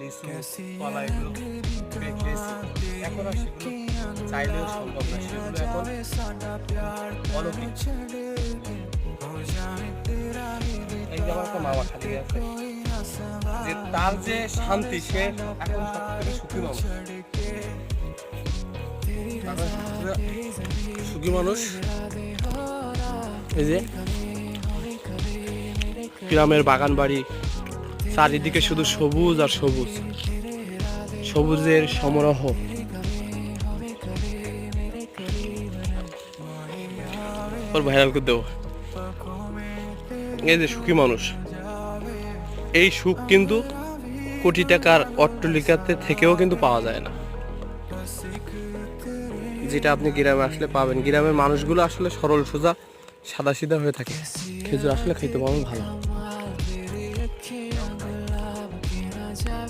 লিচু, কলা এগুলো খেয়েছি। এখন আর সেগুলো চাইলেও সম্ভব না, সেগুলো এখন অলৌকিক। এই যে আমার একটা মামা খালি আছে, যে তার যে শান্তি, সে এখন সব থেকে সুখী মানুষ। সুখী মানুষ। এই যে গ্রামের বাগান বাড়ি, চারিদিকে শুধু সবুজ আর সবুজ, সবুজের সমারোহ। ওর ভাইরাল করে দেবো। এই যে সুখী মানুষ, এই সুখ কিন্তু কোটি টাকার অট্টালিকাতে থেকেও কিন্তু পাওয়া যায় না, যেটা আপনি গ্রামে আসলে পাবেন। গ্রামের মানুষগুলো আসলে সরল সোজা সাদা সিধা হয়ে থাকে। খেজুর আসলে খাইতে পাবেন ভালো।